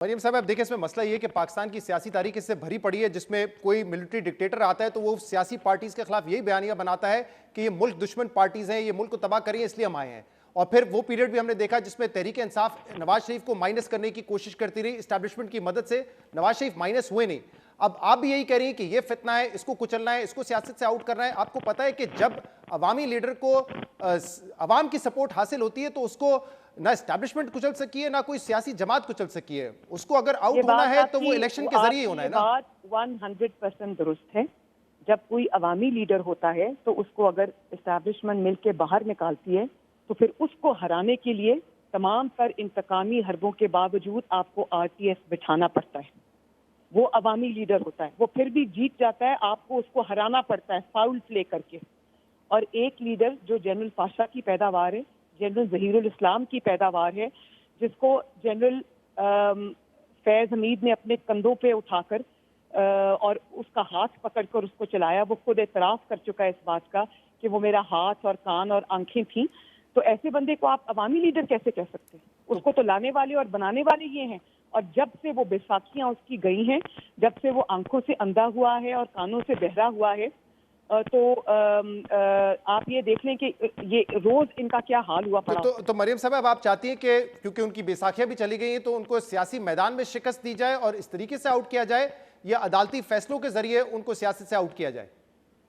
مریم صاحب آپ دیکھیں اس میں مسئلہ یہ ہے کہ پاکستان کی سیاسی تاریخ اس سے بھری پڑی ہے، جس میں کوئی ملٹری ڈکٹیٹر آتا ہے تو وہ سیاسی پارٹیز کے خلاف یہی بیانیہ بناتا ہے کہ یہ ملک دشمن پارٹیز ہیں، یہ ملک کو تباہ کری اس لیے ہم آئے ہیں. اور پھر وہ پیریڈ بھی ہم نے دیکھا جس میں تحریک انصاف نواز شریف کو مائنس کرنے کی کوشش کرتی رہی، اسٹیبلشمنٹ کی مدد سے نواز شریف مائنس ہوئے نہیں. اب آپ بھی یہی کہہ رہی ہیں کہ یہ فتنہ ہے، اس کو کچلنا ہے، اس کو سیاست سے آؤٹ کرنا ہے. آپ کو پتہ ہے کہ جب عوامی لیڈر کو عوام کی سپورٹ حاصل ہوتی ہے تو اس کو نہ اسٹیبلشمنٹ کچل سکی ہے، نہ کوئی سیاسی جماعت کچل سکی ہے. اس کو اگر آؤٹ ہونا ہے تو وہ الیکشن کے ذریعے ہونا ہے نا. یہ بات 100% درست ہے. جب کوئی عوامی لیڈر ہوتا ہے تو اس کو اگر اسٹیبلشمنٹ مل کے باہر نکالتی ہے تو پھر اس کو ہرانے کے لیے تمام تر انتقامی حربوں کے باوجود آپ کو RTF بٹھانا پڑتا ہے. وہ عوامی لیڈر ہوتا ہے، وہ پھر بھی جیت جاتا ہے، آپ کو اس کو ہرانا پڑتا ہے فاؤل پلے کر کے. اور ایک لیڈر جو جنرل پاشا کی پیداوار ہے، جنرل ظہیر الاسلام کی پیداوار ہے، جس کو جنرل فیض حمید نے اپنے کندھوں پہ اٹھا کر اور اس کا ہاتھ پکڑ کر اس کو چلایا، وہ خود اعتراف کر چکا ہے اس بات کا کہ وہ میرا ہاتھ اور کان اور آنکھیں تھیں. تو ایسے بندے کو آپ عوامی لیڈر کیسے کہہ سکتے ہیں؟ اس کو تو لانے والے اور بنانے والے یہ ہیں. اور جب سے وہ بیساکھیاں اس کی گئی ہیں، جب سے وہ آنکھوں سے اندھا ہوا ہے اور کانوں سے بہرا ہوا ہے، تو آپ یہ دیکھ لیں کہ یہ روز ان کا کیا حال ہوا پڑا. تو مریم صاحب اب آپ چاہتی ہیں کہ کیونکہ ان کی بیساکھیاں بھی چلی گئی ہیں تو ان کو سیاسی میدان میں شکست دی جائے اور اس طریقے سے آؤٹ کیا جائے، یا عدالتی فیصلوں کے ذریعے ان کو سیاست سے آؤٹ کیا جائے؟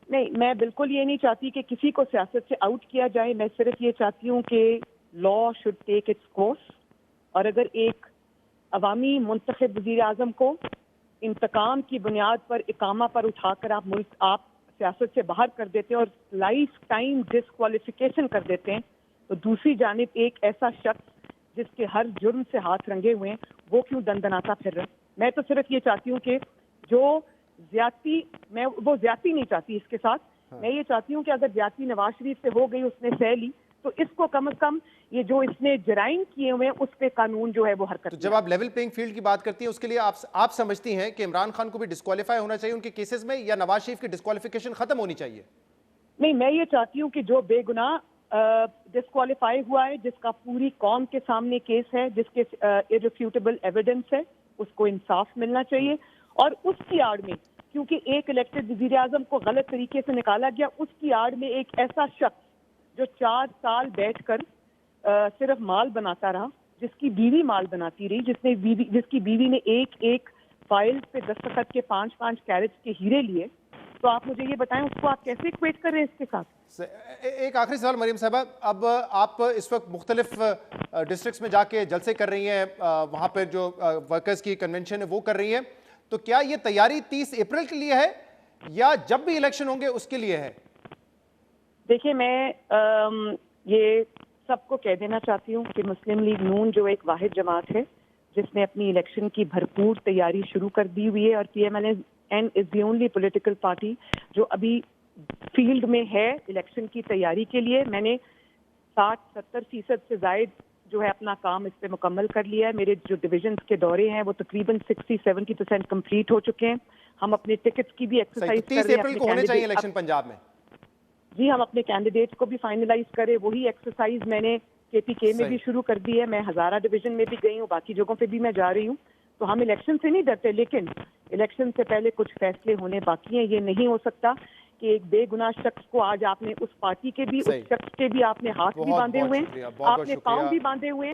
نہیں، میں بالکل یہ نہیں چاہتی کہ کسی کو سیاست سے آؤٹ کیا جائے. میں صرف یہ چاہتی ہوں کہ لا شوڈ ٹیک اٹس کورس. اور اگر ایک عوامی منتخب وزیر اعظم کو انتقام کی بنیاد پر اقامہ پر اٹھا کر آپ سیاست سے باہر کر دیتے ہیں اور لائف ٹائم ڈسکوالیفیکیشن کر دیتے ہیں، تو دوسری جانب ایک ایسا شخص جس کے ہر جرم سے ہاتھ رنگے ہوئے ہیں وہ کیوں دندناتا پھر رہا ہے؟ میں تو صرف یہ چاہتی ہوں کہ جو زیادتی، میں وہ زیادتی نہیں چاہتی اس کے ساتھ. میں یہ چاہتی ہوں کہ اگر زیادتی نواز شریف سے ہو گئی، اس نے سہ لی، تو اس کو کم از کم یہ جو اس نے جرائم کیے ہوئے اس پہ قانون جو ہے وہ حرکت. جب آپ لیول پلینگ فیلڈ کی بات کرتی ہیں اس کے لیے آپ سمجھتی ہیں کہ عمران خان کو بھی ڈسکوالیفائی ہونا چاہیے ان کے کیسز میں، یا نواز شریف کی ڈسکوالیفیکیشن ختم ہونی چاہیے؟ نہیں، میں یہ چاہتی ہوں کہ جو بے گناہ ڈسکوالیفائی ہوا ہے، جس کا پوری قوم کے سامنے کیس ہے، جس کے irrefutable ایویڈنس ہے، اس کو انصاف ملنا چاہیے. اور اس کی آڑ میں، کیونکہ ایک الیکٹڈ وزیر اعظم کو غلط طریقے سے نکالا گیا، اس کی آڑ میں ایک ایسا شخص جو 4 سال بیٹھ کر صرف مال بناتا رہا، جس کی بیوی مال بناتی رہی، جس کی بیوی نے ایک فائل پہ دستخط کے 5 کیرٹ کے ہیرے لیے. تو آپ مجھے یہ بتائیں اس کو آپ کیسے اکویٹ کر رہے ہیں اس کے ساتھ؟ ایک آخری سوال مریم صاحبہ، اب آپ اس وقت مختلف ڈسٹرکٹس میں جا کے جلسے کر رہی ہیں، وہاں پہ جو ورکرز کی کنونشن ہے وہ کر رہی ہیں، تو کیا یہ تیاری 30 اپریل کے لیے ہے یا جب بھی الیکشن ہوں گے اس کے لیے ہے؟ دیکھیں، میں یہ سب کو کہہ دینا چاہتی ہوں کہ مسلم لیگ نون جو ایک واحد جماعت ہے جس نے اپنی الیکشن کی بھرپور تیاری شروع کر دی ہوئی ہے، اور PMLN is the only political party جو ابھی فیلڈ میں ہے الیکشن کی تیاری کے لیے. میں نے 60-70% سے زائد جو ہے اپنا کام اس پہ مکمل کر لیا ہے. میرے جو ڈویژنز کے دورے ہیں وہ تقریباً 60-70% کمپلیٹ ہو چکے ہیں. ہم اپنے ٹکٹس کی بھی ایکسرسائز کر رہے ہیں. 30 اپریل کو ہونے چاہیے الیکشن پنجاب میں. جی، ہم اپنے کینڈیڈیٹس کو بھی فائنلائز کریں. وہی ایکسرسائز میں نے KPK میں بھی شروع کر دی ہے. میں ہزارہ ڈویژن میں بھی گئی ہوں، باقی جگہوں پہ بھی میں جا رہی ہوں. تو ہم الیکشن سے نہیں ڈرتے، لیکن الیکشن سے پہلے کچھ فیصلے ہونے باقی ہیں. یہ نہیں ہو سکتا کہ ایک بے گناہ شخص کو آج آپ نے اس پارٹی کے بھی، اس شخص کے بھی آپ نے ہاتھ بھی باندھے ہوئے ہیں، آپ نے پاؤں بھی باندھے ہوئے ہیں.